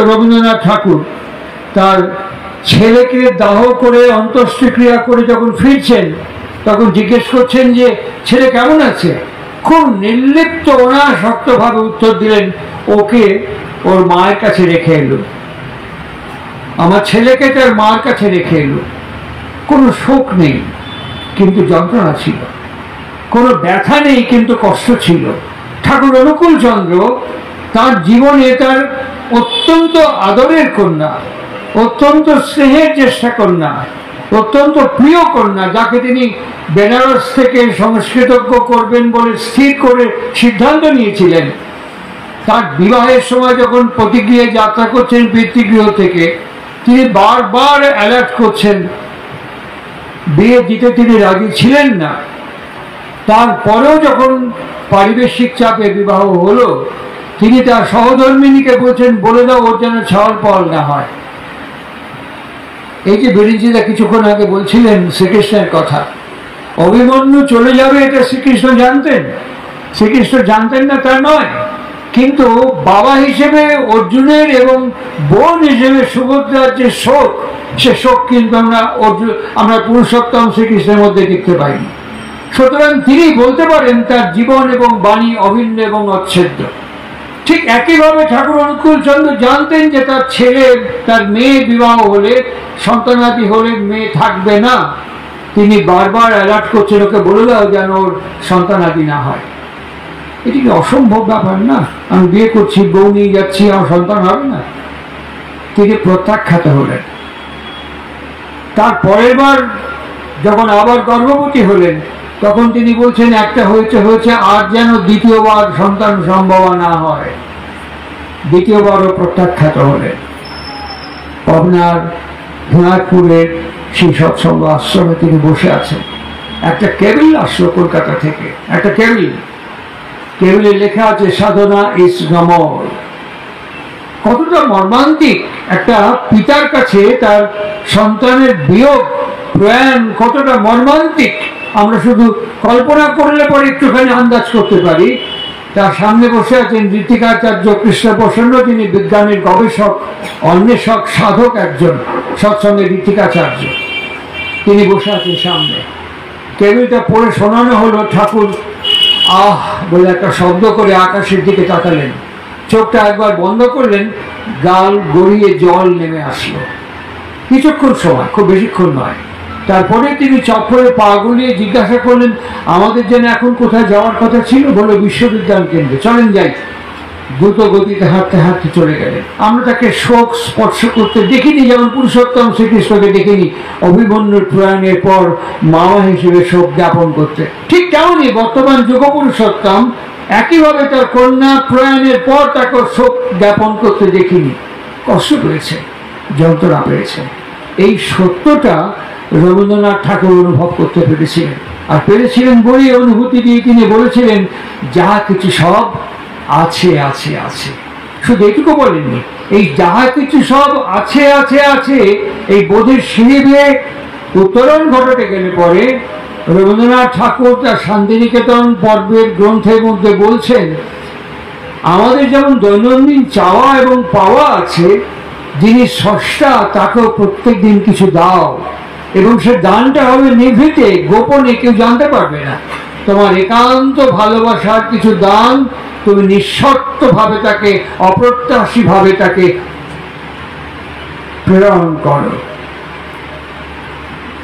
রবীন্দ্রনাথ ঠাকুর তার ছেলেকে দাহ করে অন্ত্যেষ্টিক্রিয়া করে যখন ফিরছেন তখন জিজ্ঞেস করছেন যে ছেলে কেমন আছে। খুব নির্লিপ্ত অনাসক্তভাবে উত্তর দিলেন, ওকে ওর মায়ের কাছে রেখে এলো, আমার ছেলেকে তার মার কাছে রেখে এলো। কোনো শোক নেই কিন্তু যন্ত্রণা ছিল, কোনো ব্যথা নেই কিন্তু কষ্ট ছিল। ঠাকুর অনুকূল চন্দ্র তার জীবনে তার অত্যন্ত আদরের কন্যা, অত্যন্ত স্নেহের চেষ্টা কন্যা, অত্যন্ত প্রিয় কন্যা, যাকে তিনি বেনারস থেকে সংস্কৃতজ্ঞ করবেন বলে স্থির করে সিদ্ধান্ত নিয়েছিলেন, তার বিবাহের সময় যখন প্রতিক্রিয়া যাত্রা করছেন পিতৃগৃহ থেকে, তিনি বারবার অ্যালার্ট করছেন। বিয়ে দিতে তিনি রাজি ছিলেন না, তারপরেও যখন পারিবেশিক চাপে বিবাহ হলো, তিনি তার সহধর্মিনীকে বলছেন, বলে দাও ওর যেন ছাওয়াল পাওয়াল না হয়। এই যে বিরিঞ্চিদা কিছুক্ষণ আগে বলছিলেন শ্রীকৃষ্ণের কথা, অভিমন্যু চলে যাবে এটা শ্রীকৃষ্ণ জানতেন। শ্রীকৃষ্ণ জানতেন না তা নয়, কিন্তু বাবা হিসেবে অর্জুনের এবং বোন হিসেবে সুভদ্রার যে শোক, সে শোক কিন্তু আমরা পুরুষোত্তম শ্রীকৃষ্ণের মধ্যে দেখতে পাইনি। সুতরাং তিনি বলতে পারেন তার জীবন এবং বাণী অভিন্ন এবং অচ্ছেদ্য। ঠিক একইভাবে ঠাকুর অনুকূল চন্দ্র জানতেন যে তার ছেলে, তার মেয়ে বিবাহ হলে, সন্তানাদি হলে মেয়ে থাকবে না। তিনি বারবার অ্যালার্ট করছেন, ওকে বলে দাও যেন ওর সন্তানাদি না হয়। এটি কি অসম্ভব ব্যাপার না? আমি বিয়ে করছি, বউ নিয়ে যাচ্ছি, আমার সন্তান হবে না। তিনি প্রত্যাখ্যাত হলেন। তার পরের বার যখন আবার গর্ভবতী হলেন, তখন তিনি বলছেন একটা হয়েছে হয়েছে, আর যেন দ্বিতীয়বার সন্তান সম্ভব না হয়। দ্বিতীয়বারও প্রত্যাখ্যাত হলেন। পাবনার হিমায়তপুরের সেই সৎসঙ্গ আশ্রমে তিনি বসে আছেন। একটা কেবিল আসলো কলকাতা থেকে, একটা কেবিলে লেখা আছে সাধনা ইজ নমল। কতটা মর্মান্তিক একটা পিতার কাছে তার সন্তানের বিয়োগ, প্রয়াণ কতটা মর্মান্তিক আমরা শুধু কল্পনা করলে পরে একটুখানি আন্দাজ করতে পারি। তার সামনে বসে আছেন ঋত্বিকাচার্য কৃষ্ণপ্রসন্ন, যিনি বিজ্ঞানের গবেষক, অন্বেষক, সাধক একজন, সৎসঙ্গে ঋত্বিকাচার্য। তিনি বসে আছেন সামনে। কেবিলটা পড়ে শোনানো হলো। ঠাকুর আহ বলে একটা শব্দ করে আকাশের দিকে তাকালেন, চোখটা একবার বন্ধ করলেন, গাল গড়িয়ে জল নেমে আসলো। কিছুক্ষণ সময়, খুব বেশিক্ষণ নয়। তারপরে তিনি চক্করে পা গুলিয়ে জিজ্ঞাসা করলেন, আমাদের যেন এখন কোথায় যাওয়ার কথা ছিল? বলল বিশ্ববিদ্যালয় কেন্দ্রে, চলেন যাই। দ্রুত গতিতে হাঁটতে হাঁটতে চলে গেলেন। আমরা তাকে শোক স্পর্শ করতে দেখিনি, যেমন পুরুষোত্তম শ্রীকৃষ্ণকে দেখিনি অভিমন্যুর প্রয়াণের পর মামা হিসেবে শোক জ্ঞাপন করতে। ঠিক তেমনই বর্তমান যুগ পুরুষোত্তম একইভাবে তার কন্যা প্রয়াণের পর তাকে শোক জ্ঞাপন করতে দেখিনি। কষ্ট পেয়েছে, যন্ত্রণা পেয়েছে। এই সত্যটা রবীন্দ্রনাথ ঠাকুর অনুভব করতে পেরেছিলেন, আর পেরেছিলেন বই অনুভূতি দিয়ে তিনি বলেছিলেন, যাহা কিছু সব আছে আছে আছে। শুধু এটুকু বলেননি, এই যাহা কিছু সব আছে আছে আছে এই বোধের সিঁড়ি বেয়ে উত্তরণ ঘটাতে গেলে পরে রবীন্দ্রনাথ ঠাকুর তার শান্তিনিকেতন পর্বের গ্রন্থের মধ্যে বলছেন, আমাদের যেমন দৈনন্দিন চাওয়া এবং পাওয়া আছে, যিনি স্রষ্টা তাকেও প্রত্যেক দিন কিছু দাও, এবং সে দানটা হবে নিভৃতে, গোপনে, কেউ জানতে পারবে না। তোমার একান্ত ভালোবাসার কিছু দান তুমি নিঃশর্ত ভাবে তাকে, অপ্রত্যাশী ভাবে তাকে প্রেরণ করো।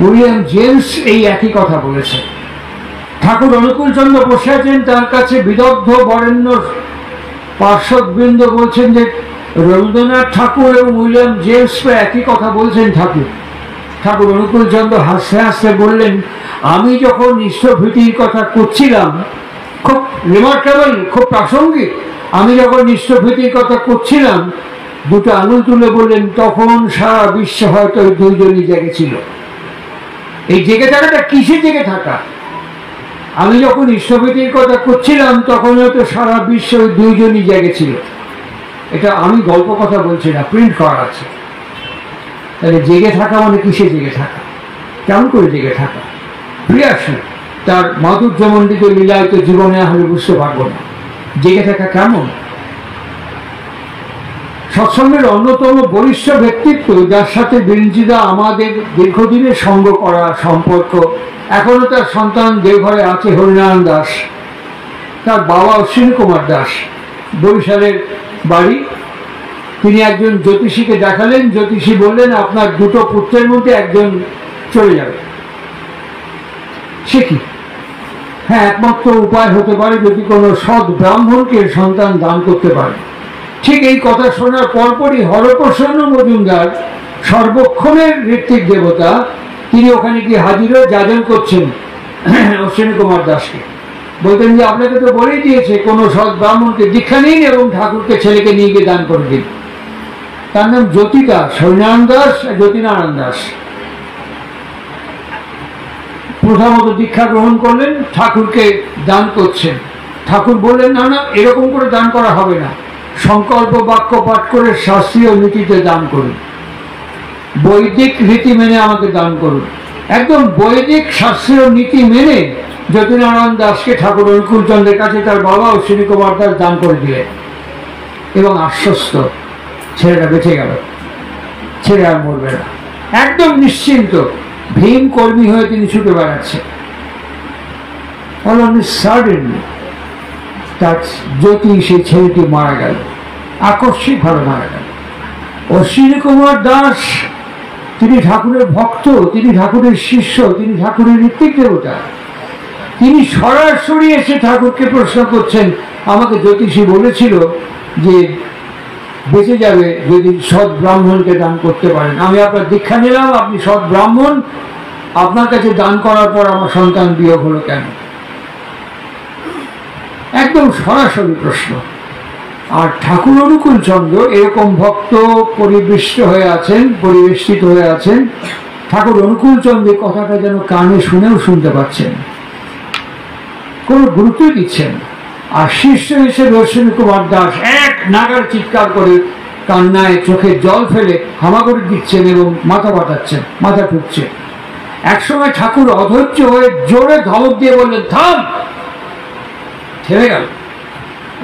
উইলিয়াম জেমস এই একই কথা বলেছেন। ঠাকুর অনুকূল চন্দ্র বসে আছেন, তার কাছে বিদগ্ধ বরেণ্য পার্শ্বদবৃন্দ বলছেন যে রবীন্দ্রনাথ ঠাকুর এবং উইলিয়াম জেমস একই কথা বলছেন। ঠাকুর অনুকূল চন্দ্র হাসতে হাসতে বললেন, আমি যখন ইষ্টভীতির কথা করছিলাম, খুব রিমার্কেবল, খুব প্রাসঙ্গিক, আমি যখন ইষ্টভীতির কথা করছিলাম, দুটো আঙুল তুলে বললেন, তখন সারা বিশ্ব হয়তো ওই দুইজনই জেগেছিল। এই জেগে থাকাটা কিসে জেগে থাকা? আমি যখন ইষ্টভীতির কথা করছিলাম তখন হয়তো সারা বিশ্ব ওই দুইজনই জেগেছিল। এটা আমি গল্প কথা বলছি না, প্রিন্ট করা আছে। তাহলে জেগে থাকা মানে কিসে জেগে থাকা? কেমন করে জেগে থাকা? প্রিয়াসী তার মাধুর্যমণ্ডিত লীলায়িত জীবনে হলে বুঝতে পারবো না জেগে থাকা কেমন। সৎসঙ্গের অন্যতম বরিষ্ঠ ব্যক্তিত্ব, যার সাথে বিরঞ্চিদা আমাদের দীর্ঘদিনের সঙ্গ করা সম্পর্ক। এখনো তার সন্তান দেওঘরে আছে, হরিনারায়ণ দাস। তার বাবা অশ্বিনী কুমার দাস, বরিশালের বাড়ি। তিনি একজন জ্যোতিষীকে দেখালেন, জ্যোতিষী বললেন আপনার দুটো পুত্রের মধ্যে একজন চলে যাবে। সে কি? হ্যাঁ, একমাত্র উপায় হতে পারে যদি কোনো সৎ ব্রাহ্মণকে সন্তান দান করতে পারে। ঠিক এই কথা শোনার পরপরই হরপ্রসন্ন মজুমদার, সর্বক্ষণের ঋত্বিক দেবতা, তিনি ওখানে গিয়ে হাজির হয়ে যাজন করছেন অশ্বিনী কুমার দাসকে। বলতেন যে আপনাকে তো বলেই দিয়েছে কোনো সৎ ব্রাহ্মণকে দীক্ষা নিন এবং ঠাকুরকে ছেলেকে নিয়ে গিয়ে দান করে দিন। তার নাম জ্যোতি দাস, হরিনারায়ণ দাস, জ্যোতিনারায়ণ দাস। প্রথমত দীক্ষা গ্রহণ করলেন, ঠাকুরকে দান করছেন। ঠাকুর বললেন না না, এরকম করে দান করা হবে না, সংকল্প বাক্য পাঠ করে শাস্ত্রীয় নীতিতে দান করুন, বৈদিক রীতি মেনে আমাকে দান করুন। একদম বৈদিক শাস্ত্রীয় নীতি মেনে জ্যোতিনারায়ণ দাসকে ঠাকুর অনুকূল চন্দ্রের কাছে তার বাবা অশ্বিনী কুমার দাস দান করে দিলেন এবং আশ্বস্ত, ছেলেটা বেঁচে গেল, ছেলে আর মরবে না। একদম নিশ্চিন্ত, ভীম কর্মী হয়ে তিনি ছুটে বেড়াচ্ছেন। তার জ্যোতি, সেই ছেলেটি মারা গেল, আকস্মিকভাবে মারা গেল। অশ্বিনী কুমার দাস তিনি ঠাকুরের ভক্ত, তিনি ঠাকুরের শিষ্য, তিনি ঠাকুরের ঋত্বিক দেবতা। তিনি সরাসরি এসে ঠাকুরকে প্রশ্ন করছেন, আমাকে জ্যোতিষী বলেছিল যে বেঁচে যাবে যদি সৎ ব্রাহ্মণকে দান করতে পারেন। আমি আপনার দীক্ষা নিলাম, আপনি সৎ ব্রাহ্মণ, আপনার কাছে দান করার পর আমার সন্তান বিয়োগ হলো কেন? একদম সরাসরি প্রশ্ন। আর ঠাকুর অনুকূল চন্দ্র এরকম ভক্ত পরিবেষ্টিত হয়ে আছেন। ঠাকুর অনুকূল চন্দ্রের কথাটা যেন কানে শুনেও শুনতে পাচ্ছেন, কোনো গুরুত্ব দিচ্ছেন। আর শিষ্য হিসেবে অশ্বিনী কুমার দাস এক নাগার চিৎকার করে কান্নায় চোখে জল ফেলে হামাগুড়ি দিচ্ছেন এবং মাথা পাঠাচ্ছেন, মাথা ঠুকছে। একসময় ঠাকুর অধৈর্য হয়ে জোরে ধমক দিয়ে বললেন থাম। থেমে গেল,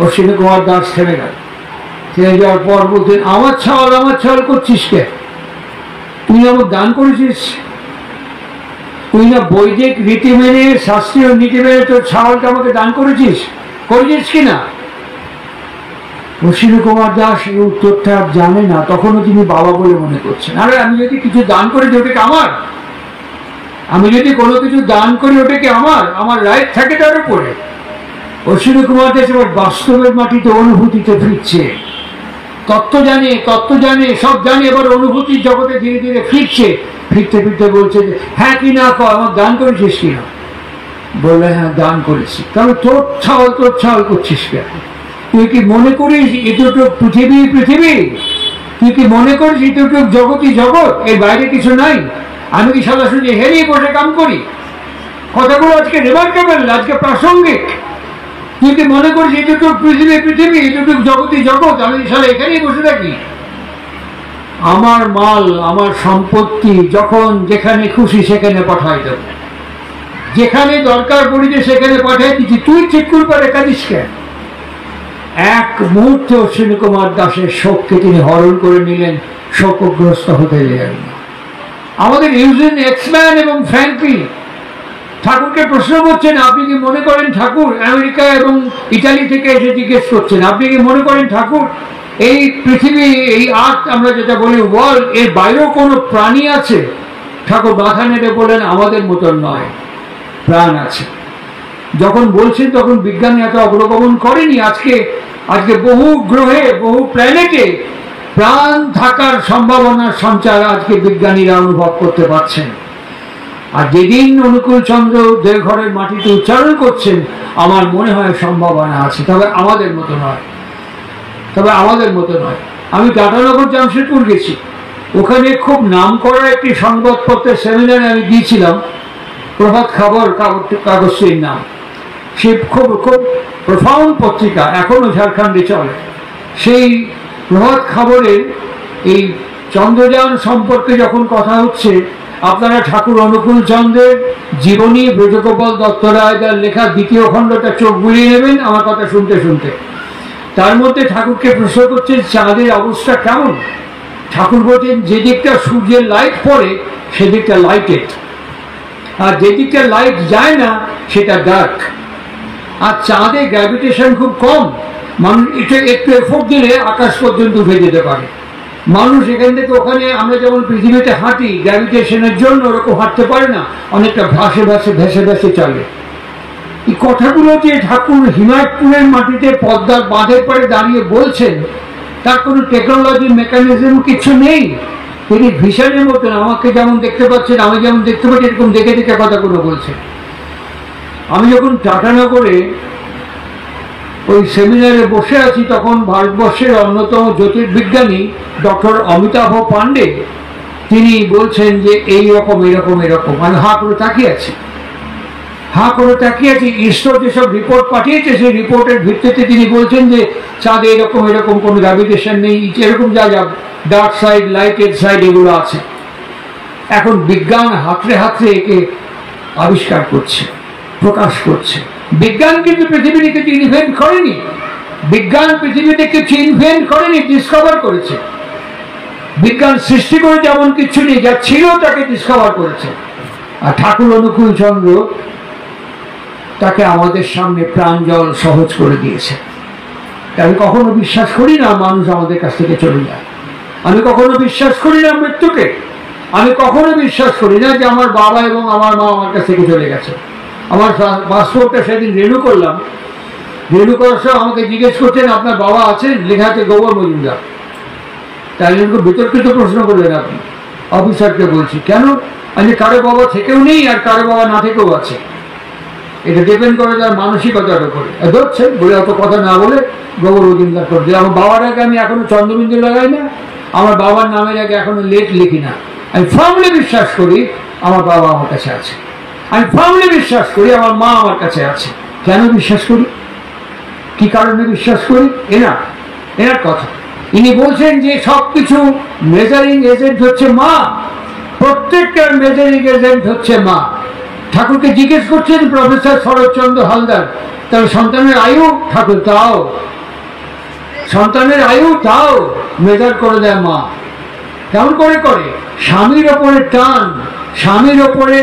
অশ্বিনী কুমার দাস থেমে গেল। থেমে যাওয়ার পর বলতেন, আমার ছাওয়াল করছিস কে? তুই আমার দান করেছিস, তুই না বৈদিক রীতি মেনে শাস্ত্রীয় নীতি মেনে তোর ছাওয়ালকে আমাকে দান করেছিস কিনা? অশ্বিনী কুমার দাস এই উত্তরটা জানে না, তখনও তিনি বাবা বলে মনে করছেন। আরে আমি যদি কিছু দান করি ওটাকে আমার, আমি যদি কোনো কিছু দান করি ওটাকে আমার রাইট থাকে তার উপরে। অশ্বিনী কুমার দাস এবার বাস্তবের মাটিতে অনুভূতিতে ফিরছে, তত্ত্ব জানে, সব জানে, এবার অনুভূতির জগতে ধীরে ধীরে ফিরছে। ফিরতে ফিরতে বলছে যে হ্যাঁ কি না কর, আমার দান করেছিস কিনা? বললে হ্যাঁ দান করেছি। তাহলে তোর ছাওয়াল করছিস কেন? তুই কি মনে করিস এতটুক পৃথিবী? তুই কি মনে করিস এতটুক জগৎই জগৎ, এর বাইরে কিছু নাই? আমি কি সরাসরি হেরিয়ে বসে কাম করি? কথাগুলো আজকে রিমার্কেবল, আজকে প্রাসঙ্গিক। তুই কি মনে করিস এতটুক পৃথিবী, এতটুক জগৎই জগৎ, আমি সারা এখানেই বসে থাকি? আমার মাল, আমার সম্পত্তি যখন যেখানে খুশি সেখানে পাঠাই দেব, যেখানে দরকার পড়িতে সেখানে পাঠাই দিচ্ছি, তুই ঠিক করে রেখা দিস কেন? এক মুহূর্তে অশ্বিনী কুমার দাসের শোককে তিনি হরণ করে নিলেন, শোকগ্রস্ত হতে গেলেন। আমাদের ইউজিন এক্সম্যান এবং ফ্র্যাঙ্কলি ঠাকুরকে প্রশ্ন করছেন, আপনি কি মনে করেন ঠাকুর, আমেরিকা এবং ইটালি থেকে এসে জিজ্ঞেস করছেন, আপনি কি মনে করেন ঠাকুর এই পৃথিবী, এই আর্থ আমরা যেটা বলি ওয়ার্ল্ড, এর বাইরেও কোনো প্রাণী আছে? ঠাকুর মাথা নেড়ে বলেন, আমাদের মতন নয়, প্রাণ আছে। যখন বলছেন তখন বিজ্ঞানী এত অগ্রগমন করেনি। আজকে বহু গ্রহে, বহু প্ল্যানেটে প্রাণ থাকার সম্ভাবনার সঞ্চার আজকে বিজ্ঞানীরা অনুভব করতে পারছেন। আর যেদিন অনুকূল চন্দ্র দেওঘরের মাটিতে উচ্চারণ করছেন, আমার মনে হয় সম্ভাবনা আছে, তবে আমাদের মতো নয়। আমি টাটানগর জামশেদপুর গেছি, ওখানে খুব নাম করা একটি সংবাদপত্রের সেমিনারে আমি দিয়েছিলাম, প্রভাত খবর কাগজটির নাম। সে খুব প্রফাউন্ড পত্রিকা, এখনো ঝাড়খণ্ডে চলে। সেই প্রভাত খবরের এই চন্দ্রযান সম্পর্কে যখন কথা হচ্ছে, আপনারা ঠাকুর অনুকূল চন্দ্রের জীবনী ব্রজগোপাল দত্ত রায় তার লেখা দ্বিতীয় খণ্ডটা চোখ বুলিয়ে নেবেন আমার কথা শুনতে শুনতে। তার মধ্যে ঠাকুরকে প্রশ্ন করছেন চাঁদের অবস্থা কেমন। ঠাকুর বলছেন যে দিকটা সূর্যের লাইট পড়ে সেদিকটা লাইটেড, আর যেদিকটা লাইট যায় না সেটা ডার্ক। আর চাঁদে গ্র্যাভিটেশন খুব কম, মানুষ একটু এফোর্ট দিলে আকাশ পর্যন্ত উঠে যেতে পারে। মানুষ এখান থেকে ওখানে, আমরা যেমন পৃথিবীতে হাঁটি গ্র্যাভিটেশনের জন্য, ওরকম হাঁটতে পারে না, অনেকটা ভেসে ভেসে চলে। এই কথাগুলো যে ঠাকুর হিমায়তপুরের মাটিতে পদ্মার বাঁধের পরে দাঁড়িয়ে বলছেন, তার কোনো টেকনোলজি মেকানিজম কিছু নেই। তিনি ভিশনের মতন আমাকে যেমন দেখতে পাচ্ছেন, আমি যেমন দেখতে পাচ্ছি, এরকম দেখে দেখে কথাগুলো বলছেন। আমি যখন টাটানগরে ওই সেমিনারে বসে আছি, তখন ভারতবর্ষের অন্যতম জ্যোতির্বিজ্ঞানী ডক্টর অমিতাভ পান্ডে তিনি বলছেন যে এইরকম এরকম এরকম। আমি হাঁ করে তাকিয়ে আছি। ইসরো যেসব রিপোর্ট পাঠিয়েছে সেই রিপোর্টের ভিত্তিতে তিনি বলছেন যে চাঁদে এরকম এরকম কোনো গ্র্যাভিটেশন নেই, এরকম যা যা ডার্ক সাইড লাইটেড সাইড এগুলো আছে। এখন বিজ্ঞান হাতড়ে হাতড়ে একে আবিষ্কার করছে, প্রকাশ করছে। বিজ্ঞান কিন্তু পৃথিবীতে কিছু ইনভেন্ট করেনি, বিজ্ঞান পৃথিবীতে কিছু ইনভেন্ট করেনি, ডিসকভার করেছে। বিজ্ঞান সৃষ্টি করে যেমন কিছু নেই, যা ছিল তাকে ডিসকভার করেছে। আর ঠাকুর অনুকূল চন্দ্র তাকে আমাদের সামনে প্রাঞ্জল সহজ করে দিয়েছে। আমি কখনো বিশ্বাস করি না মানুষ আমাদের কাছ থেকে চলে যায়। আমি কখনো বিশ্বাস করি না মৃত্যুকে। আমি কখনো বিশ্বাস করি না যে আমার বাবা এবং আমার মা আমার কাছ থেকে চলে গেছে। আমার পাসপোর্টটা সেদিন রিনিউ করলাম, রিনিউ করার সময় আমাকে জিজ্ঞেস করছেন আপনার বাবা আছেন, লেখা আছে গোবর মজুমদার। তাই জন্য বিতর্কিত প্রশ্ন করলেন আপনি। অফিসারকে বলছি কেন, আমি কারো বাবা থেকেও নেই আর কারো বাবা না থেকেও আছে। এটা ডিপেন্ড করে তার মানসিকতার উপরে। ধরছে বলে অত কথা না বলে গোবর মজুমদার করে দিল। আমার বাবার আগে আমি এখনো চন্দ্রবিন্দু লাগাই না, আমার বাবার নামের আগে এখনো লেট লিখি না। আমি ফার্মলি বিশ্বাস করি আমার বাবা আমার কাছে আছে, আমি ফার্মলি বিশ্বাস করি আমার মা আমার কাছে আছে। কেন বিশ্বাস করি, কি কারণে বিশ্বাস করি? এনার কথা। ইনি বলছেন যে সবকিছু মেজারিং এজেন্ট হচ্ছে মা, প্রত্যেকটার মেজারিং এজেন্ট হচ্ছে মা। ঠাকুরকে জিজ্ঞেস করছেন প্রফেসর শরৎচন্দ্র হালদার, তাহলে সন্তানের আয়ু? ঠাকুর তাও, সন্তানের আয়ু তাও মেজার করে দেয় মা। কেমন করে করে? স্বামীর ওপরে টান, স্বামীর ওপরে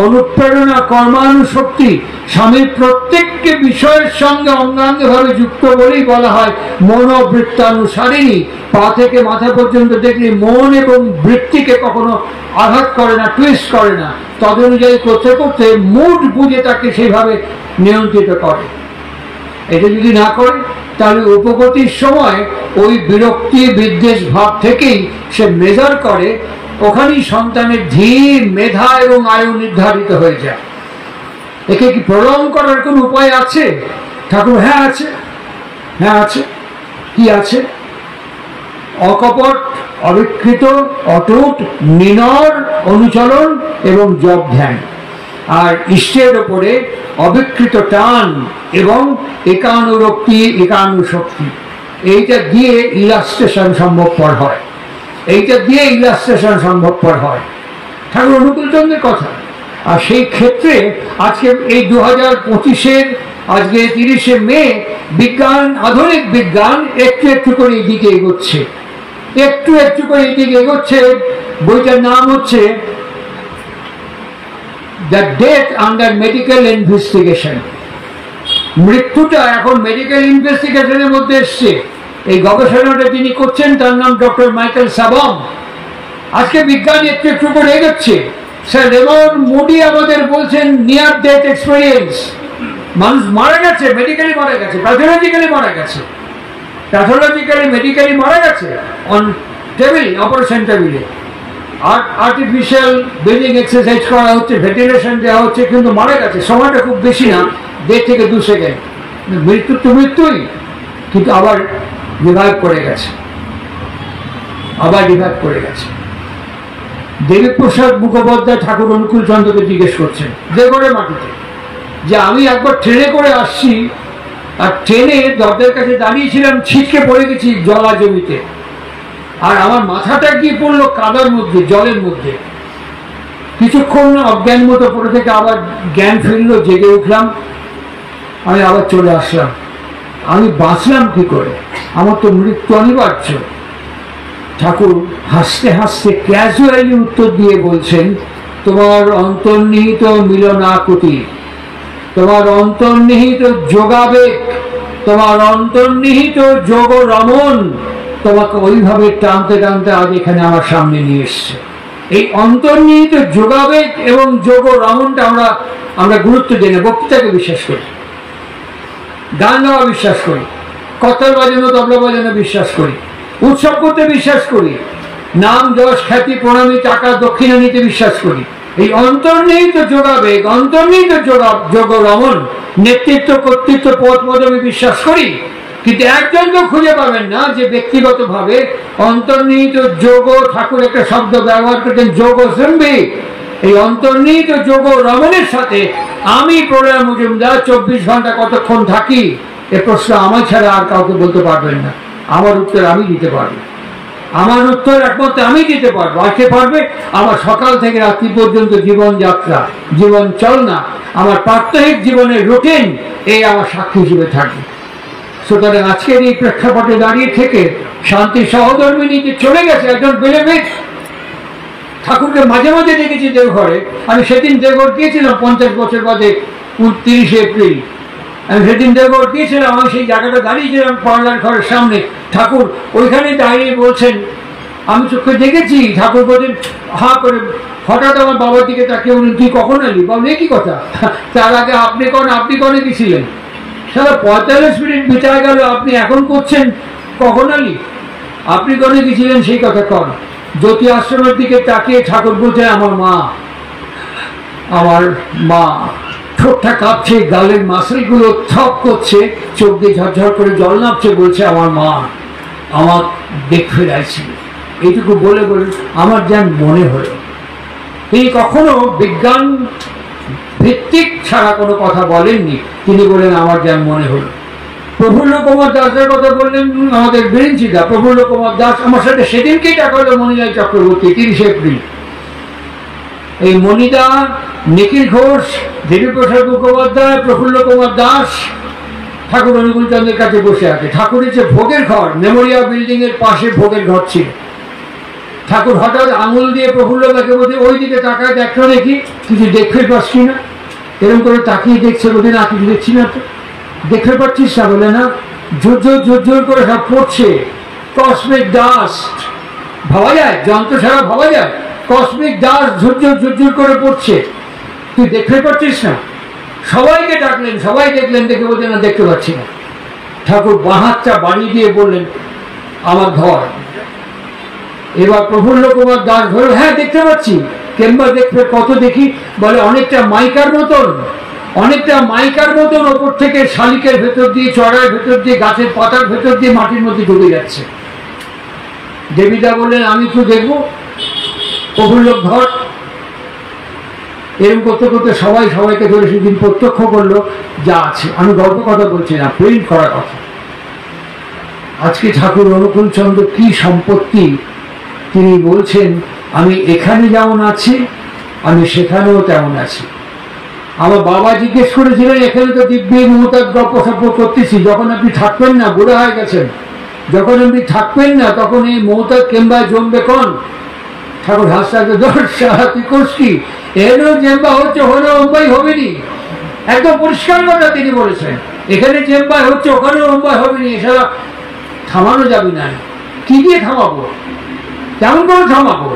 অনুপ্রেরণা, কর্মানুশক্তি, স্বামীর প্রত্যেকটি বিষয়ের সঙ্গে অঙ্গাঙ্গে ভাবে যুক্ত বলেই বলা হয় মনোবৃত্তানুসারিণী। পা থেকে মাথা পর্যন্ত দেখলে মন এবং বৃত্তিকে কখনো আঘাত করে না, টুইস্ট করে না। তদনুযায়ী করতে করতে মুড বুঝে তাকে সেইভাবে নিয়ন্ত্রিত করে। এটা যদি না করে তাহলে উপগতির সময় ওই বিরক্তি বিদ্বেষ ভাব থেকেই সে মেজার করে, ওখানেই সন্তানের ধীর মেধা এবং আয়ু নির্ধারিত হয়ে যায়। একে কি প্রলং করার কোন উপায় আছে? ঠাকুর হ্যাঁ আছে, হ্যাঁ আছে। কি আছে? অকপট, অবিকৃত, অটুট, নিনর অনুচরণ এবং জপ ধ্যান। আর ইষ্টের ওপরে অবিকৃত টান এবং একানুরক্তি, একানুশক্তি। এইটা দিয়ে ইলাস্ট্রেশন সম্ভবপর হয়, এইটা দিয়ে ইলাস্ট্রেশন সম্ভবপর হয়। ঠাকুর অনুকূল চন্দ্রের কথা। আর সেই ক্ষেত্রে আজকে এই 2025-এর আজকে 30শে মে বিজ্ঞান, আধুনিক বিজ্ঞান একটু একটু করে এদিকে এগোচ্ছে, একটু একটু করে এদিকে এগোচ্ছে। বইটার নাম হচ্ছে the death under medical investigation. মৃত্যুটা এখন মেডিকেল ইনভেস্টিগেশনের মধ্যে এসছে। এই গবেষণাটা যিনি করছেন তার নাম ডক্টর মাইকেল সাবম। আজকে বিজ্ঞান একটু একটু করে এগোচ্ছে। স্যার রেমন্ড মুডি আমাদের বলছেন নিয়ার ডেথ এক্সপেরিয়েন্স। মানুষ মারা গেছে, মেডিকেলি মারা গেছে, প্যাথোলজিক্যালি মারা গেছে, প্যাথোলজিক্যালি মেডিকেলি মারা গেছে অন টেবিল, অপারেশন টেবিলে। আর্টিফিশিয়াল ব্রিদিং এক্সারসাইজ করা হচ্ছে, ভেন্টিলেশন দেওয়া হচ্ছে, কিন্তু মারা গেছে। সময়টা খুব বেশি না, 1.5 থেকে 2 সেকেন্ড। মৃত্যু তো মৃত্যুই, কিন্তু আবার রিভাইভ করে গেছে, আবার রিভাইভ করে গেছে। দেবীপ্রসাদ মুখোপাধ্যায় ঠাকুর অনুকূল চন্দ্রকে জিজ্ঞেস করছেন দেগড়ের মাটিতে যে আমি একবার ট্রেনে করে আসছি, আর ট্রেনে দরজার কাছে দাঁড়িয়েছিলাম, ছিটকে পড়ে গেছি জলা জমিতে, আর আমার মাথাটা গিয়ে পড়লো কাদার মধ্যে, জলের মধ্যে। কিছুক্ষণ অজ্ঞান মতো পড়ে থেকে আবার জ্ঞান ফিরলো, জেগে উঠলাম, আমি আবার চলে আসলাম। আমি বাঁচলাম কি করে, আমার তো মৃত্যু অনিবার্য। ঠাকুর হাসতে হাসতে ক্যাজুয়ালি উত্তর দিয়ে বলছেন, তোমার অন্তর্নিহিত মিলনাকুতি, তোমার অন্তর্নিহিত যোগাবেগ, তোমার অন্তর্নিহিত যোগ রমণ তোমাকে ওইভাবে টানতে টানতে আজ এখানে আমার সামনে নিয়ে এসছে। এই অন্তর্নিহিত যোগাবেগ এবং যোগ রমণটা আমরা গুরুত্ব দিই না। বক্তৃতাকে বিশ্বাস করি, গান গাওয়া বিশ্বাস করি, কতাল বাজানো তবলা বাজানো বিশ্বাস করি, উৎসব করতে বিশ্বাস করি, নাম যশ খ্যাতি প্রণামী টাকা দক্ষিণা নিতে বিশ্বাস করি। এই অন্তর্নিহিত যোগাবেগ, অন্তর্নিহিত যোগ রমণ, নেতৃত্ব কর্তৃত্ব পদ পদবি বিশ্বাস করি, কিন্তু একজনকে খুঁজে পাবেন না যে ব্যক্তিগতভাবে অন্তর্নিহিত যোগ, ঠাকুর একটা শব্দ ব্যবহার করতেন যোগ সম্বি, এই অন্তর্নিহিত যোগ রমণের সাথে আমি প্রলয় মজুমদার 24 ঘন্টা কতক্ষণ থাকি, এ প্রশ্ন আমার ছাড়া আর কাউকে বলতে পারবেন না। আমার উত্তর আমি দিতে পারবো, আমার উত্তর একমাত্র আমি দিতে পারবো। আজকে পারবে আমার সকাল থেকে রাত্রি পর্যন্ত জীবনযাত্রা, জীবন চলনা, আমার প্রাত্যহিক জীবনের রুটিন, এই আমার সাক্ষী হিসেবে থাকবে। সুতরাং আজকের এই প্রেক্ষাপটে দাঁড়িয়ে থেকে শান্তি সহধর্মিনী যে চলে গেছে একজন বেলেবেট, ঠাকুরকে মাঝে মাঝে দেখেছি দেওঘরে। আমি সেদিন দেওঘর গিয়েছিলাম 50 বছর বাদে 29 এপ্রিল। আমি সেদিন দেওঘর গিয়েছিলাম, আমি সেই জায়গাটা দাঁড়িয়েছিলাম পার্লার ঘরের সামনে। ঠাকুর ওইখানে দাঁড়িয়ে বলছেন, আমি চোখে দেখেছি, ঠাকুর বলছেন হা করে। হঠাৎ আমার বাবার দিকে তাকে বললেন, তুই কখন এলি? বাবু কি কথা, তার আগে আপনি কনে গেছিলেন? সারা 45 মিনিট বিতায় গেল, আপনি এখন করছেন কখন এলি? আপনি কনে গেছিলেন সেই কথা কন। জ্যোতি আশ্রমের দিকে তাকিয়ে ঠাকুর বলছেন, আমার মা। ঠোঁটটা কাঁপছে, গালের মাসেলগুলো থপ করছে, চোখ দিয়ে ঝরঝর করে জল নামছে, বলছে আমার মা আমার দেখে ফেরাইছিল। এইটুকু বলে আমার যেন মনে হলো। তিনি কখনো বিজ্ঞান ভিত্তিক ছাড়া কোনো কথা বলেননি। তিনি বলেন আমার যেন মনে হলো। প্রফুল্ল কুমার দাসের কথা বললেন আমাদের বিরিঞ্চিদা। প্রফুল্ল কুমার দাস আমার সাথে সেদিনকেই দেখা হলো মণিলাল চক্রবর্তী 30 এপ্রিল। এই মণিদা, নিখিল ঘোষ, দেবীপ্রসাদ মুখোপাধ্যায়, প্রফুল্ল কুমার দাস ঠাকুর অনুকূল চন্দ্রের কাছে বসে আছে। ঠাকুরের যে ভোগের ঘর, মেমোরিয়াল বিল্ডিং এর পাশে ভোগের ঘর ছিল। ঠাকুর হঠাৎ আঙুল দিয়ে প্রফুল্লতাকে বলছে, ওই দিকে তাকায় দেখো দেখি, কিছু দেখতে পাচ্ছি না। এরকম করে তাকিয়ে দেখছে, বলছে না কিছু দেখছি না। তো দেখতে পাচ্ছিস না? বলে না, ঝুরঝুর করে সব পড়ছে, কসমিক ডাস্ট। ভাবা যায়? যন্ত্র ছাড়া ভাবা যায়? কসমিক ডাস্ট ঝুরঝুর করে পড়ছে, তুই দেখতে পাচ্ছিস না? সবাইকে ডাকলেন, সবাই দেখলেন, দেখে বলছে না দেখতে পাচ্ছি না। ঠাকুর বাঁ হাতটা বাড়িয়ে দিয়ে বললেন, আমার ঘর। এবার প্রফুল্ল কুমার দাস ধরল, হ্যাঁ দেখতে পাচ্ছি। কেমবা দেখবে? কত দেখি? বলে অনেকটা মাইকার মতন ওপর থেকে শালিকের ভেতর দিয়ে, চড়ার ভেতর দিয়ে, গাছের পাতার ভেতর দিয়ে মাটির মধ্যে ডুবে যাচ্ছে। দেবীদা বললেন, আমি তো দেখবো। প্রফুল্ল ঘর এরকম করতে করতে সবাইকে ধরে সেদিন প্রত্যক্ষ করলো যা আছে। আমি গল্প কথা বলছি না, প্রিন্ট করার কথা। আজকে ঠাকুর অনুকূল চন্দ্র কি সম্পত্তি! তিনি বলছেন, আমি এখানে যেমন আছি, আমি সেখানেও তেমন আছি। আমার বাবা জিজ্ঞেস করেছিলেন, এখানে তো দিব্যি মমতার গল্প সল্প করতেছি, যখন আপনি থাকবেন না, বুড়া হয়ে গেছেন, যখন আপনি থাকবেন না, তখন এই মমতার কেম্বা জমবে কন? ঠাকুর হাসতে তুই করস কি? এরও জেম্বা হচ্ছে, হলেও অম্বাই হবেনি। একদম পরিষ্কার কথা তিনি বলেছেন, এখানে জেম্বাই হচ্ছে, ওখানেও অম্বাই হবেনি। এছাড়া থামানো যাবে না। কি দিয়ে থামাবো? কেমন করে থামাবো?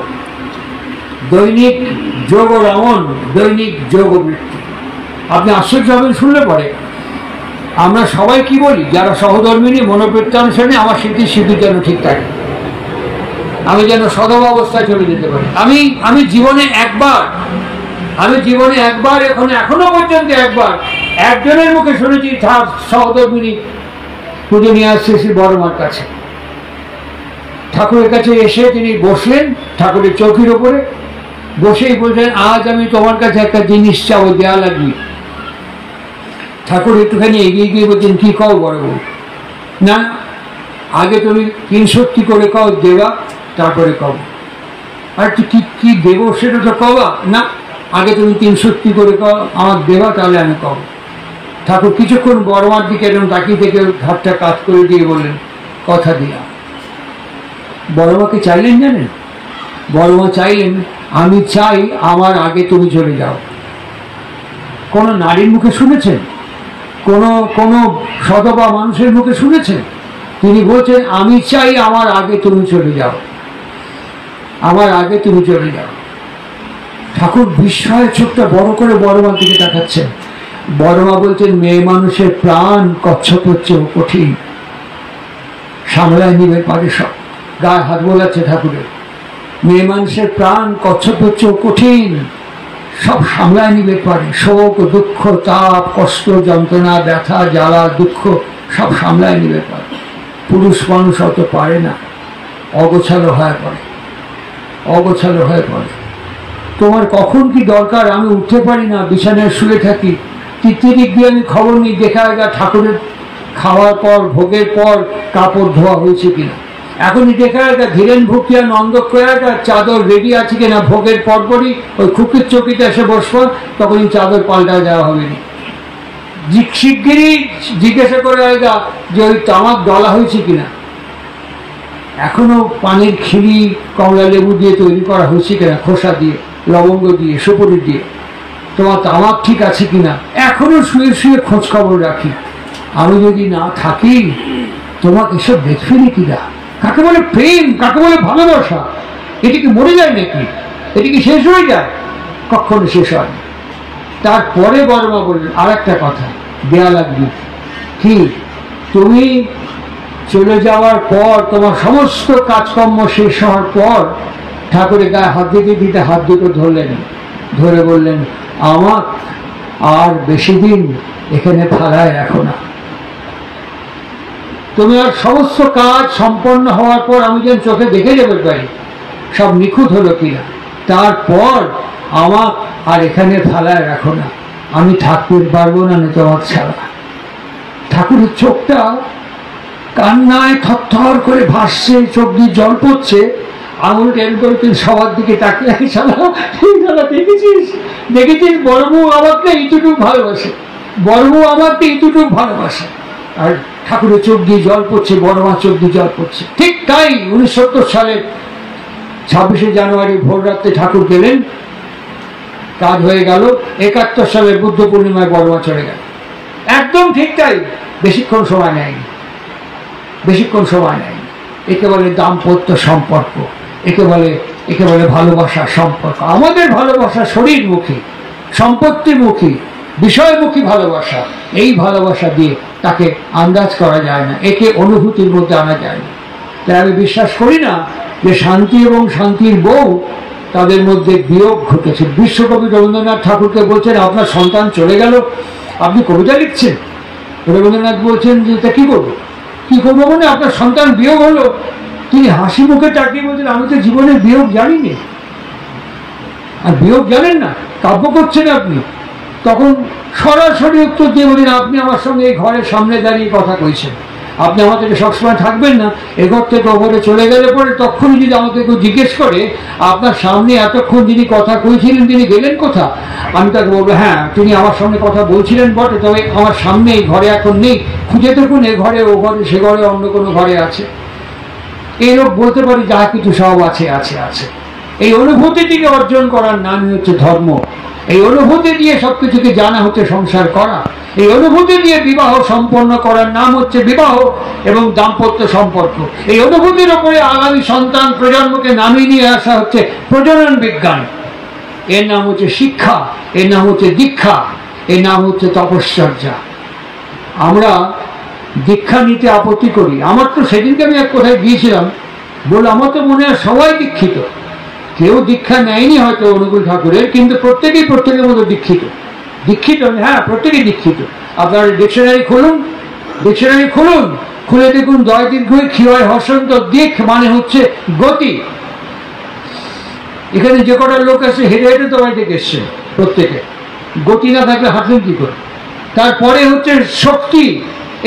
দৈনিক যোগ রমণ, দৈনিক যোগ বৃত্তি। আপনি আশ্চর্য হবেন শুনলে পরে। আমরা সবাই কি বলি, যারা সহধর্মিনী মনোপ্রত্যানুসারী, আমার স্মৃতি যেন ঠিক থাকে, আমি যেন সদব অবস্থায় চলে যেতে পারি। আমি জীবনে একবার এখনো পর্যন্ত একবার একজনের মুখে শুনেছি সহধর্মিনী পুজো নিয়ে আসছে শ্রী বড়মার কাছে। ঠাকুরের কাছে এসে তিনি বসলেন, ঠাকুরের চৌকির ওপরে বসেই বলছেন, আজ আমি তোমার কাছে একটা জিনিস চাবো, দেয়া লাগবে। ঠাকুর একটুখানি এগিয়ে গিয়ে বলছেন, কি কও বড় বউ? না, আগে তুমি 3 করে কও দেবা, তারপরে কব। আর কি দেবো সেটা তো কবা না, আগে তুমি 3 করে কও আমার দেবা, তাহলে আমি কব। ঠাকুর কিছুক্ষণ বড়মার দিকে এরকম তাকিয়ে থেকে ঘাটটা কাজ করে দিয়ে বললেন, কথা দিয়া। বড়মাকে চাইলেন জানেন? বড়মা চাইলেন, আমি চাই আমার আগে তুমি চলে যাও। কোন নারীর মুখে শুনেছেন? কোন সধবা মানুষের মুখে শুনেছেন? তিনি বলছেন, আমি চাই আমার আগে তুমি চলে যাও, আমার আগে তুমি চলে যাও। ঠাকুর বিস্ময়ের চোখটা বড় করে বড়মার দিকে তাকাচ্ছেন। বড়মা বলছেন, মেয়ে মানুষের প্রাণ কচ্ছপের চেয়েও কঠিন, সামলায় নিবে পারে সব। গায়ে হাত বোলাচ্ছে ঠাকুরের। মেয়ে মানুষের প্রাণ কচ্ছপের চেয়েও কঠিন, সব সামলায় নিবে পারে। শোক, দুঃখ, তাপ, কষ্ট, যন্ত্রণা, ব্যথা, জ্বালা, দুঃখ সব সামলায় নিবে পারে। পুরুষ মানুষ অত পারে না, অগোছালো হয়ে পড়ে, অগোছালো হয়ে পড়ে। তোমার কখন কি দরকার আমি উঠতে পারি না, বিছানায় শুয়ে থাকি। তিতিরিক দিয়ে আমি খবর নিই, দেখা গা ঠাকুরের খাওয়ার পর, ভোগের পর কাপড় ধোয়া হয়েছে কিনা। এখনই দেখা গা ধীরেন ভুকিয়া নন্দক্ষয়াটা চাদর রেডি আছে কিনা। ভোগের পরপরই ওই খুকির চকিতে এসে বসবো, তখনই চাদর পাল্টা দেওয়া হবে না। শিগগিরই জিজ্ঞাসা করে গা যে ওই তামাক ডলা হয়েছে কিনা, এখনো পানির খিলি কমলা লেবু দিয়ে তৈরি করা হয়েছে কিনা, খোসা দিয়ে, লবঙ্গ দিয়ে, সুপুরি দিয়ে, তোমার তামাক ঠিক আছে কিনা। এখনো শুয়ে শুয়ে খোঁজ খবর রাখি। আমি যদি না থাকি তোমাকে এসব দেখবে কিনা। কাকে বলে প্রেম, কাকে বলে ভালোবাসা? এটি কি মরে যায় নাকি? এটি কি শেষ হয়ে যায়? কখনো শেষ হয়। তারপরে বড়মা বললেন, আর একটা কথা দেয়া লাগবে। কি? তুমি চলে যাওয়ার পর, তোমার সমস্ত কাজকর্ম শেষ হওয়ার পর, ঠাকুরের গায়ে হাত দিতে দিতে হাত দুটো ধরলেন, ধরে বললেন, আমার আর বেশি দিন এখানে থালায় রাখো না। তুমি আর সমস্ত কাজ সম্পন্ন হওয়ার পর আমি যেন চোখে দেখে যাবে পারি সব নিখুঁত হলো কিনা, তারপর আমার আর এখানে থালায় রাখো না। আমি থাকতে পারবো না তোমার ছাড়া। ঠাকুরের চোখটা কান্নায় থরথর করে ভাসছে, চোখ দিয়ে জল পড়ছে। আঙুল টেন করে তুই সবার দিকে তাকিয়ে দেখেছিস, দেখেছিস বড় বউ আমাকে এইটুকু ভালোবাসে, বড় বউ আমাকে এইটুকু ভালোবাসে। আর ঠাকুরের চোখ দিয়ে জল পড়ছে, বড়মা চোখ দিয়ে জল পড়ছে। ঠিক তাই 1970 সালের 26শে জানুয়ারি ভোর রাত্রে ঠাকুর গেলেন, কাজ হয়ে গেল। 71 সালের বুদ্ধ পূর্ণিমায় বড়মা চলে গেল। একদম ঠিক তাই। বেশিক্ষণ সময় নেয়নি, বেশিক্ষণ সময় নেয়নি। একে বলে দাম্পত্য সম্পর্ক, একে বলে ভালোবাসার সম্পর্ক। আমাদের ভালোবাসা শরীরমুখী, সম্পত্তিমুখী, বিষয়মুখী ভালোবাসা। এই ভালোবাসা দিয়ে তাকে আন্দাজ করা যায় না, একে অনুভূতির মধ্যে আনা যায় না। তাই আমি বিশ্বাস করি না যে শান্তি এবং শান্তির বউ তাদের মধ্যে বিয়োগ ঘটেছে। বিশ্বকবি রবীন্দ্রনাথ ঠাকুরকে বলছেন, আপনার সন্তান চলে গেল, আপনি কবিতা লিখছেন। রবীন্দ্রনাথ বলছেন যে তা কি করবো, কি করবো মানে আপনার সন্তান বিয়োগ হলো। তিনি হাসি মুখে তাকিয়ে বলছেন, আমি তো জীবনে বিয়োগ জানিনি। আর বিয়োগ জানেন না, কাব্য করছেন আপনি। তখন সরাসরি উত্তর দিয়ে বলেন, আপনি আমার সঙ্গে এই ঘরের সামনে দাঁড়িয়ে কথা কইছেন, আপনি আমার থেকে সবসময় থাকবেন না। এ ঘর থেকে ওপরে চলে গেলে পরে তখনই যদি আমাকে কেউ জিজ্ঞেস করে, আপনার সামনে এতক্ষণ যিনি কথা কইছিলেন তিনি গেলেন কোথা, আমি তাকে বলবো, হ্যাঁ তিনি আমার সঙ্গে কথা বলছিলেন বটে, তবে আমার সামনে এই ঘরে এখন নেই, খুঁজে দেখুন এ ঘরে, ও ঘরে, সে ঘরে, অন্য কোনো ঘরে আছে। এই লোক বলতে পারি যা কিছু সব আছে আছে আছে। এই অনুভূতিটিকে অর্জন করার নামই হচ্ছে ধর্ম। এই অনুভূতি দিয়ে সবকিছুকে জানা হচ্ছে সংসার করা। এই অনুভূতি দিয়ে বিবাহ সম্পন্ন করার নাম হচ্ছে বিবাহ এবং দাম্পত্য সম্পর্ক। এই অনুভূতির উপরে আগামী সন্তান প্রজন্মকে নামিয়ে নিয়ে আসা হচ্ছে প্রজনন বিজ্ঞান। এর নাম হচ্ছে শিক্ষা, এর নাম হচ্ছে দীক্ষা, এর নাম হচ্ছে তপশ্চর্যা। আমরা দীক্ষা নিতে আপত্তি করি। আমার তো সেদিনকে আমি এক কোথায় গিয়েছিলাম, বলে আমার তো মনে হয় সবাই দীক্ষিত। কেউ দীক্ষা নেয়নি হয়তো অনুকূল ঠাকুরের, কিন্তু প্রত্যেকেই প্রত্যেকের মতো দীক্ষিত। দীক্ষিত, হ্যাঁ প্রত্যেকেই দীক্ষিত। আপনার ডিকশনারি খুলুন, ডিকশনারি খুলুন, খুলে দেখুন দয় দীর্ঘই ক্ষয় হসন্ত দিক মানে হচ্ছে গতি। এখানে যে কটা লোক আছে হেঁটে হেঁটে তো বাড়ি থেকে এসছে প্রত্যেকে, গতি না থাকলে হাঁটলেন কি করে? তারপরে হচ্ছে শক্তি,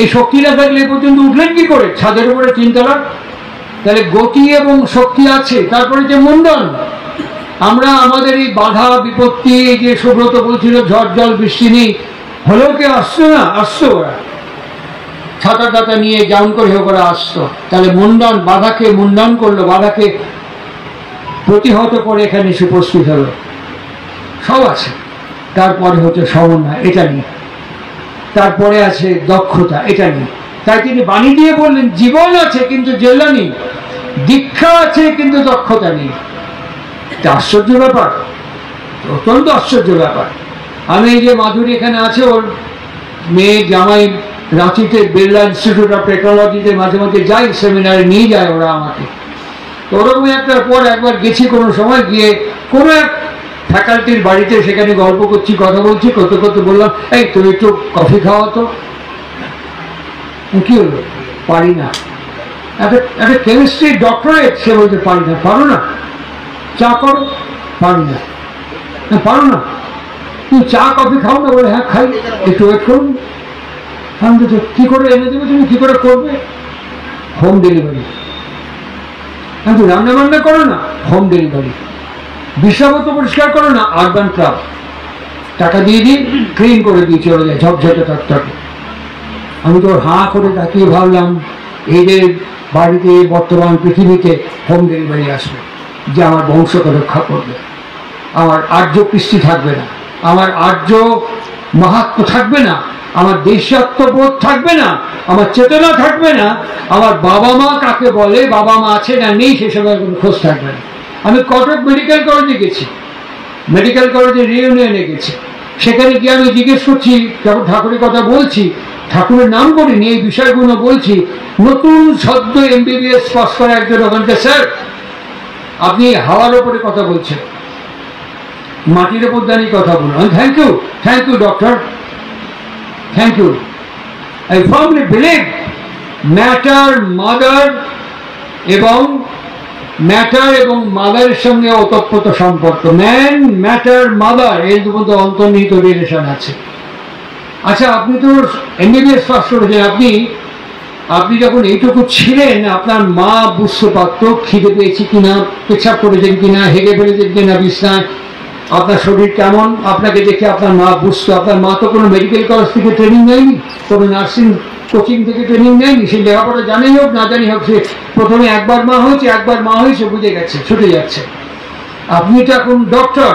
এই শক্তি না থাকলে এ পর্যন্ত উঠলেন কি করে ছাদের উপরে 3 তলা? তাহলে গতি এবং শক্তি আছে। তারপরে যে মুন্ডন, আমরা আমাদের এই বাধা বিপত্তি, এই যে সুব্রত বলছিল ঝড় জল বৃষ্টি নেই, হলেও কেউ আসতো না, আসতো ওরা ছাতা টাতা নিয়ে জাউন করে হোক ওরা আসতো। তাহলে মুন্ডন, বাধাকে মুন্ডন করলো, বাধাকে প্রতিহত করে এখানে এসে উপস্থিত হলো, সব আছে। তারপরে হচ্ছে সমন্বয়, এটা নিয়ে। তারপরে আছে দক্ষতা, এটা নিয়ে। তাই তিনি বাণী দিয়ে বললেন জীবন আছে কিন্তু জেলা নেই, দীক্ষা আছে কিন্তু দক্ষতা নেই। এটা আশ্চর্য ব্যাপার, অত্যন্ত আশ্চর্য ব্যাপার। আমি এই যে মাধুরী এখানে আছে, ওর মেয়ে জামাই রাঁচিতে বিড়লা ইনস্টিটিউট অফ টেকনোলজিতে মাঝে মাঝে যাই, সেমিনারে নিয়ে যায় ওরা আমাকে। তো ওরকম একটার পর একবার গেছি কোনো সময়, গিয়ে কোনো এক ফ্যাকাল্টির বাড়িতে, সেখানে গল্প করছি, কথা বলছি, করতে করতে বললাম এই তুমি একটু কফি খাওয়া তো। কি হলো? পারি না। একটা কেমিস্ট্রি ডক্টরেট, সে বলতে পারি না। পারো না? চা করো? পারি না। পারো না? তুমি চা কফি খাও না? বলে হ্যাঁ খাই। একটু ওয়েট করুন। আমি বলছি কি করে এনে দেবে তুমি, কি করে করবে? Home delivery. আমি তো রান্না বান্না করো না? Home delivery. বিশ্বগত পরিষ্কার করো না? Urban club. টাকা দিয়ে দিই, ক্লিন করে দিয়ে চলে যায় ঝকঝকে টকটকে। আমি তো হাঁ করে তাকিয়ে ভাবলাম এদের বাড়িতে বর্তমান পৃথিবীতে হোম ডেলিভারি আসবে, যে আমার বংশকে রক্ষা করবে, আমার আর্য কৃষ্টি থাকবে না, আমার আর্য মাহাত্ম্য থাকবে না, আমার দেশাত্মবোধ থাকবে না, আমার চেতনা থাকবে না, আমার বাবা মা কাকে বলে, বাবা মা আছে না নেই সেসব কোনো খোঁজ থাকবে না। আমি কটক মেডিকেল কলেজে গেছি, মেডিকেল কলেজে রিউনিয়নে গেছি। সেখানে গিয়ে আমি জিজ্ঞেস করছি, যখন ঠাকুরের কথা বলছি, ঠাকুরের নাম করিনি, এই বিষয়গুলো বলছি, নতুন সদ্য MBBS পাস করা একজন ওখানকার, স্যার আপনি হাওয়ার ওপরে কথা বলছেন, মাটির ওপর দাঁড়িয়ে কথা বলুন। Thank you, thank you doctor, thank you. I firmly believe matter mother এবং মাদারের সঙ্গে ওতপ্রোত সম্পর্ক। ম্যান, ম্যাটার, মাদার, এর মধ্যে অন্তর্নিহিত রিলেশন আছে। আচ্ছা, আপনি তো MBBS পাস করেছেন, আপনি যখন এইটুকু ছিলেন, আপনার মা বুঝতে পারতো খিদে পেয়েছি কিনা, পেছাব করেছেন কিনা, হেগে ফেলেছেন কিনা বিছনায়, আপনার শরীর কেমন, আপনাকে দেখে আপনার মা বুঝতো। আপনার মা তো কোনো মেডিকেল কলেজ থেকে ট্রেনিং নেয়নি, কোনো নার্সিং কোচিং থেকে ট্রেনিং নেয়নি, সে লেখাপড়া জানেই হোক না জানি হোক, সে প্রথমে একবার মা হয়েছে বুঝে গেছে, ছুটে যাচ্ছে। আপনি তো এখন ডক্টর,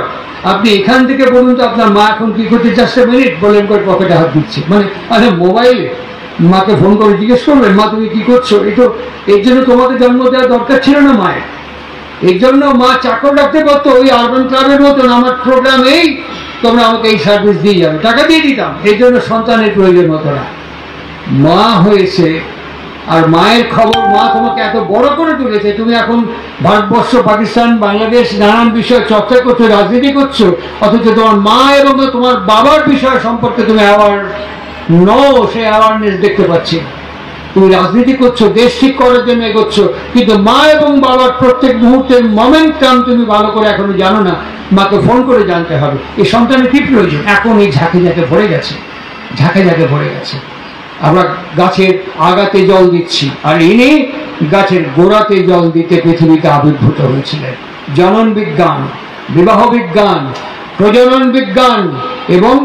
আপনি এখান থেকে বলুন তো আপনার মা এখন কি করতে, জাস্ট এ মিনিট বলেন করে পকেটে হাত দিচ্ছে, মানে আচ্ছা মোবাইলে মাকে ফোন করে জিজ্ঞেস করবেন মা তুমি কি করছো। এর জন্য তোমাকে জন্ম দেওয়া দরকার ছিল না মায়ের, এর জন্য মা চাকর রাখতে পারতো, ওই আরবান ক্লাবের মতন আমার প্রোগ্রাম এই, তোমরা আমাকে এই সার্ভিস দিয়ে যাবে, টাকা দিয়ে দিতাম। এর জন্য সন্তানের প্রয়োজন হতো না। মা হয়েছে, আর মায়ের খবর, মা তোমাকে এত বড় করে তুলেছে, তুমি এখন ভারতবর্ষ, পাকিস্তান, বাংলাদেশ নানান বিষয়ে চর্চা করছো, রাজনীতি করছো, অথচ তোমার মা এবং তোমার বাবার বিষয় সম্পর্কে তুমি সেই অ্যাওয়ারনেস দেখতে পাচ্ছি। তুমি রাজনীতি করছো, দেশ ঠিক করার জন্য এগোচ্ছ, কিন্তু মা এবং বাবার প্রত্যেক মুহূর্তের মোমেন্টাম তুমি ভালো করে এখনো জানো না। মাকে ফোন করে জানতে হবে এই সন্তানের কি প্রয়োজন। এখন এই ঝাঁকে ভরে গেছে। আমরা গাছের আগাতে জল দিচ্ছি, আর ইনি গাছের গোড়াতে জল দিতে পৃথিবীতে আবির্ভূত হয়েছিলেন। জনন বিজ্ঞান, বিবাহ বিজ্ঞান, প্রজনন বিজ্ঞান এবং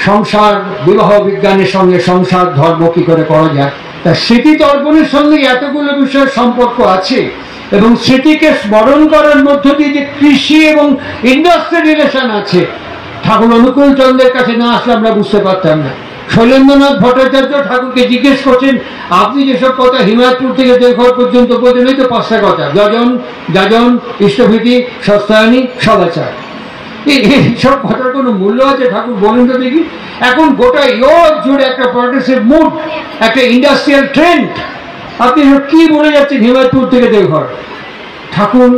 সংসার, বিবাহ বিজ্ঞানের সঙ্গে সংসার ধর্ম কি করে করা যায়, তা স্মৃতি তর্পণের সঙ্গে এতগুলো বিষয়ের সম্পর্ক আছে। এবং স্মৃতিকে স্মরণ করার মধ্য দিয়ে যে কৃষি এবং ইন্ডাস্ট্রি রিলেশন আছে, ঠাকুর অনুকূল চন্দ্রের কাছে না আসলে আমরা বুঝতে পারতাম না। শৈলেন্দ্রনাথ ভট্টাচার্য ঠাকুরকে জিজ্ঞেস করছেন, আপনি যেসব কথা হিমায়তপুর থেকে দেওঘর পর্যন্ত বলছেন, এই তো 5টা কথা, যাজন, ইষ্টভীতি, সস্তায়নী, সদাচার। এইসব কথার কোনো মূল্য আছে ঠাকুর বলেন তো দেখি। এখন গোটা ইউরোপ জুড়ে একটা প্রগ্রেসিভ মুড, একটা ইন্ডাস্ট্রিয়াল ট্রেন্ড, আপনি কি বলে যাচ্ছেন হিমায়তপুর থেকে দেওঘর। ঠাকুর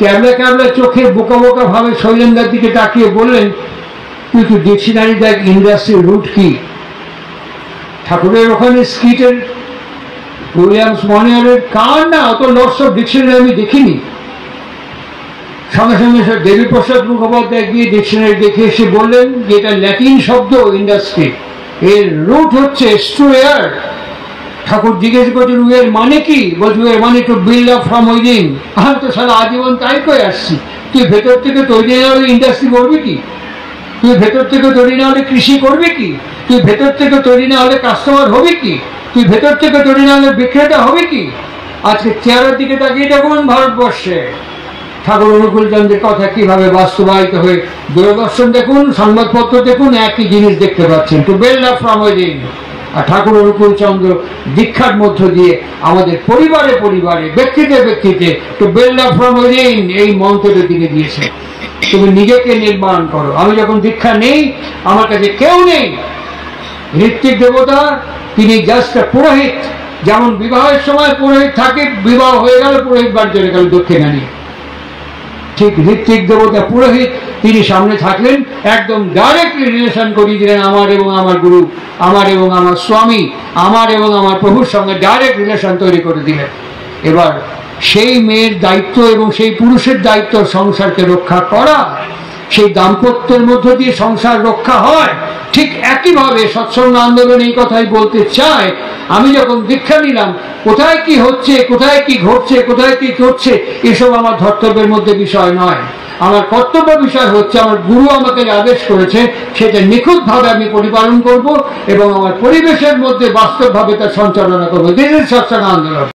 ক্যাবলা চোখে বোকা ভাবে শৈলেন্দ্রের দিকে তাকিয়ে বললেন, তুই তো ডিকশনারি দেখ ইন্ডাস্ট্রিয়াল রুট কি। ঠাকুরের ওখানে স্কিটের উইলিয়ামস মনিয়ারের কার না অত লটস অফ ডিকশনারি আমি দেখিনি। সঙ্গে সঙ্গে দেবীপ্রসাদ মুখোপাধ্যায় গিয়ে ডিকশনারি দেখে এসে বললেন যে এটা ল্যাটিন শব্দ ইন্ডাস্ট্রি, এর রুট হচ্ছে স্ট্রুয়ার। ঠাকুর জিজ্ঞেস করছেন উইয়ের মানে কি, বলছে উইয়ের মানে two build up from within. আমি তো সারা আজীবন তাই করে আসছি, তুই ভেতর থেকে তৈরি না হলে ইন্ডাস্ট্রি করবি কি, তুই ভেতর থেকে তৈরি না হলে কৃষি করবি কি। তুই ভেতর থেকে তৈরি না হলে কাস্টমার হবে কি? তুই ভেতর থেকে তৈরি না হলে বিক্রেতা হবে কি? আজকে চেহারার দিকে তাকিয়ে দেখুন ভারতবর্ষে ঠাকুর অনুকূল চন্দ্রের কথা কিভাবে বাস্তবায়িত হয়ে দূরদর্শন দেখুন, সংবাদপত্র দেখুন, একই জিনিস দেখতে পাচ্ছেন, to build up from within. আর ঠাকুর অনুকূল চন্দ্র দীক্ষার মধ্য দিয়ে আমাদের পরিবারে পরিবারে, ব্যক্তিতে ব্যক্তিতে to build up from within এই মন্ত্রটা দিকে দিয়েছে। তুমি নিজেকে নির্মাণ করো। আমি যখন দীক্ষা নেই, আমার কাছে কেউ নেই। ঋত্বিক দেবতা তিনি জাস্ট পুরোহিত। যেমন বিবাহের সময় পুরোহিত থাকে, বিবাহ হয়ে গেল পুরোহিত বাড়ি চলে গেল দক্ষিণা নিয়ে, ঠিক ঋত্বিক দেবতা পুরোহিত তিনি সামনে থাকলেন, একদম ডাইরেক্টলি রিলেশন করিয়ে দিলেন আমার এবং আমার গুরু, আমার এবং আমার স্বামী, আমার এবং আমার প্রভুর সঙ্গে ডাইরেক্ট রিলেশন তৈরি করে দিলেন। এবার সেই মেয়ের দায়িত্ব এবং সেই পুরুষের দায়িত্ব সংসারকে রক্ষা করা। সেই দাম্পত্যের মধ্য দিয়ে সংসার রক্ষা হয়। ঠিক একইভাবে সৎসঙ্গ আন্দোলন এই কথাই বলতে চায়, আমি যখন দীক্ষা নিলাম, কোথায় কি হচ্ছে, কোথায় কি ঘটছে, কোথায় কি ঘটছে, এসব আমার ধর্তব্যের মধ্যে বিষয় নয়। আমার কর্তব্য বিষয় হচ্ছে আমার গুরু আমাকে আদেশ করেছে সেটা নিখুঁতভাবে আমি পরিপালন করব এবং আমার পরিবেশের মধ্যে বাস্তবভাবে তার সঞ্চালনা করবো। দিস ইজ সৎসঙ্গ আন্দোলন।